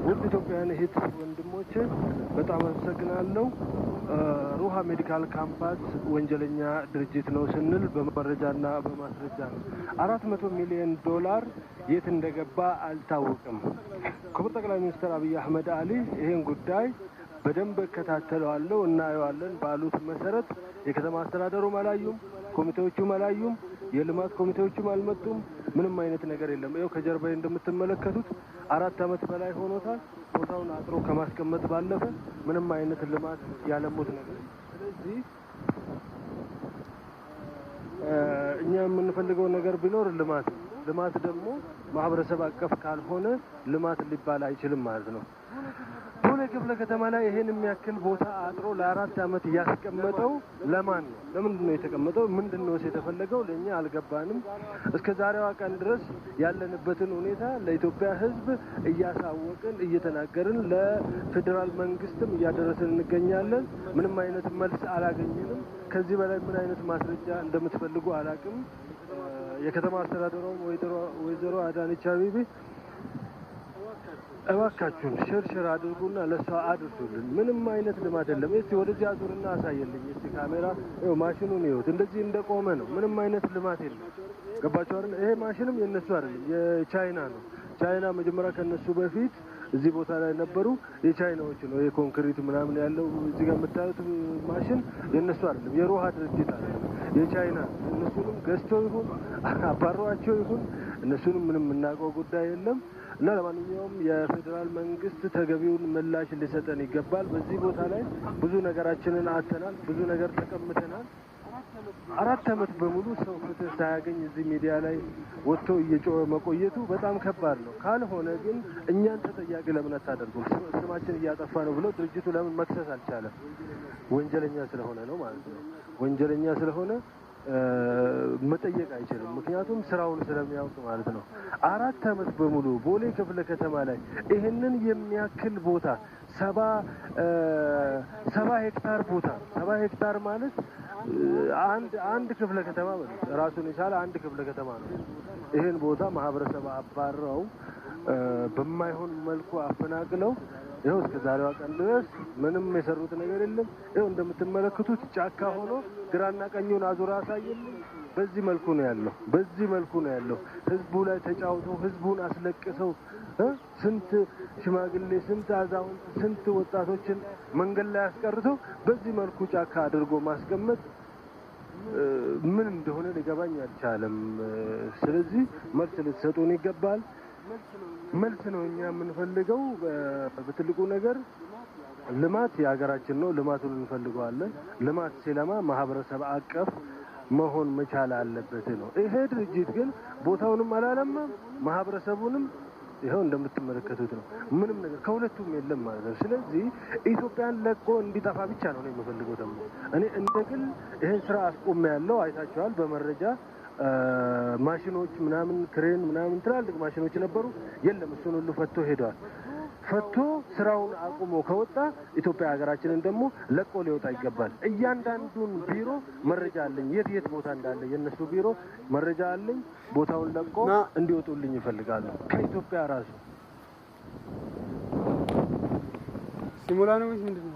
ውድ ኢትዮጵያውያን እህት ወንድሞቼ በጣም አመሰግናለሁ። ሩሃ ሜዲካል ካምፓስ ወንጀለኛ ድርጅት ነው ስንል በመረጃና በማስረጃ ነው። 400 ሚሊዮን ዶላር የት እንደገባ አልታወቅም። ክቡር ጠቅላይ ሚኒስትር አብይ አህመድ አሊ ይሄን ጉዳይ በደንብ እከታተለዋለሁ እናየዋለን ባሉት መሰረት የከተማ አስተዳደሩም አላዩም፣ ኮሚቴዎቹም አላዩም፣ የልማት ኮሚቴዎቹም አልመጡም። ምንም አይነት ነገር የለም። ይኸው ከጀርባዬ እንደምትመለከቱት 4 ዓመት በላይ ሆኖታል። ቦታውን አጥሮ ከማስቀመጥ ባለፈ ምንም አይነት ልማት ያለሙት ነገር። ስለዚህ እኛ የምንፈልገው ነገር ቢኖር ልማት ደግሞ ማህበረሰብ አቀፍ ካልሆነ ልማት ሊባል አይችልም ማለት ነው። ቦሌ ክፍለ ከተማ ላይ ይሄን የሚያክል ቦታ አጥሮ ለ4 ዓመት ያስቀመጠው ለማን ነው? ለምንድን ነው የተቀመጠው? ምንድን ነው የተፈለገው? ለኛ አልገባንም። እስከ ዛሬዋ ቀን ድረስ ያለንበትን ሁኔታ ለኢትዮጵያ ሕዝብ እያሳወቅን እየተናገርን ለፌዴራል መንግስትም እያደረስን እንገኛለን። ምንም አይነት መልስ አላገኘንም። ከዚህ በላይ ምን አይነት ማስረጃ እንደምትፈልጉ አላቅም። የከተማ አስተዳደሩም ወይዘሮ አዳነች አቤቤ እባካችሁን ሸርሸር አድርጉና ለሷ አድርሱልን። ምንም አይነት ልማት የለም። እስቲ ወደዚህ አዙርና አሳየልኝ። እስቲ ካሜራ ይኸው ማሽኑን ይኸውት እንደዚህ እንደቆመ ነው። ምንም አይነት ልማት የለም። ገባችሁ አይደል? ይሄ ማሽንም የነሱ አይደለም፣ የቻይና ነው። ቻይና መጀመሪያ ከነሱ በፊት እዚህ ቦታ ላይ ነበሩ። የቻይናዎች ነው። የኮንክሪት ምናምን ያለው እዚህ ጋር የምታዩት ማሽን የነሱ አይደለም፣ የሮሃ ድርጅት አይደለም፣ የቻይና። እነሱንም ገዝተው ይሁን አባሯቸው ይሁን እነሱንም ምንም የምናውቀው ጉዳይ የለም። እና ለማንኛውም የፌዴራል መንግስት ተገቢውን ምላሽ ሊሰጠን ይገባል። በዚህ ቦታ ላይ ብዙ ነገራችንን አተናል፣ ብዙ ነገር ተቀምተናል። 4 ዓመት በሙሉ ሰው ፍትህ ሳያገኝ እዚህ ሚዲያ ላይ ወጥቶ እየጮኸ መቆየቱ በጣም ከባድ ነው። ካልሆነ ግን እኛን ተጠያቂ ለምን አታደርጉም? ስማችን እያጠፋ ነው ብሎ ድርጅቱ ለምን መክሰስ አልቻለም? ወንጀለኛ ስለሆነ ነው ማለት ነው። ወንጀለኛ ስለሆነ መጠየቅ አይችልም። ምክንያቱም ስራውን ስለሚያውቅ ማለት ነው። 4 ዓመት በሙሉ ቦሌ ክፍለ ከተማ ላይ ይሄንን የሚያክል ቦታ 70 ሄክታር ቦታ 70 ሄክታር ማለት አንድ ክፍለ ከተማ ማለት ራሱን የቻለ አንድ ክፍለ ከተማ ነው። ይሄን ቦታ ማህበረሰብ አባረው በማይሆን መልኩ አፈናቅለው ይኸው እስከ ዛሬዋ ቀን ድረስ ምንም የሰሩት ነገር የለም። ይኸው እንደምትመለከቱት ጫካ ሆኖ ግራና ቀኙን አዙራ አሳየልኝ። በዚህ መልኩ ነው ያለው። ህዝቡ ላይ ተጫውተው ህዝቡን አስለቅሰው ስንት ሽማግሌ፣ ስንት አዛውንት፣ ስንት ወጣቶችን መንገድ ላይ አስቀርተው በዚህ መልኩ ጫካ አድርጎ ማስቀመጥ ምን እንደሆነ ሊገባኝ አልቻለም። ስለዚህ መልስ ልትሰጡን ይገባል። መልስ ነው እኛ የምንፈልገው። በትልቁ ነገር ልማት የሀገራችን ነው። ልማቱን እንፈልገዋለን። ልማት ሲለማ ማህበረሰብ አቀፍ መሆን መቻል አለበት ነው። ይሄ ድርጅት ግን ቦታውንም አላለማም፣ ማህበረሰቡንም ይኸው እንደምትመለከቱት ነው። ምንም ነገር ከሁለቱም የለም ማለት ነው። ስለዚህ ኢትዮጵያን ለቆ እንዲጠፋ ብቻ ነው የምፈልገው። ደግሞ እኔ እንደግል ይሄን ስራ አስቆሜያለሁ። አይታችኋል በመረጃ ማሽኖች ምናምን ክሬን ምናምን ትላልቅ ማሽኖች ነበሩ። የለም እሱን ሁሉ ፈቶ ሄደዋል። ፈቶ ስራውን አቁሞ ከወጣ ኢትዮጵያ ሀገራችንን ደግሞ ለቆ ሊወጣ ይገባል። እያንዳንዱን ቢሮ መረጃ አለኝ፣ የት ቦታ እንዳለ የነሱ ቢሮ መረጃ አለኝ። ቦታውን ለቆ እንዲወጡልኝ ይፈልጋሉ ከኢትዮጵያ ራሱ። ሲሙላ ነው ምንድነው?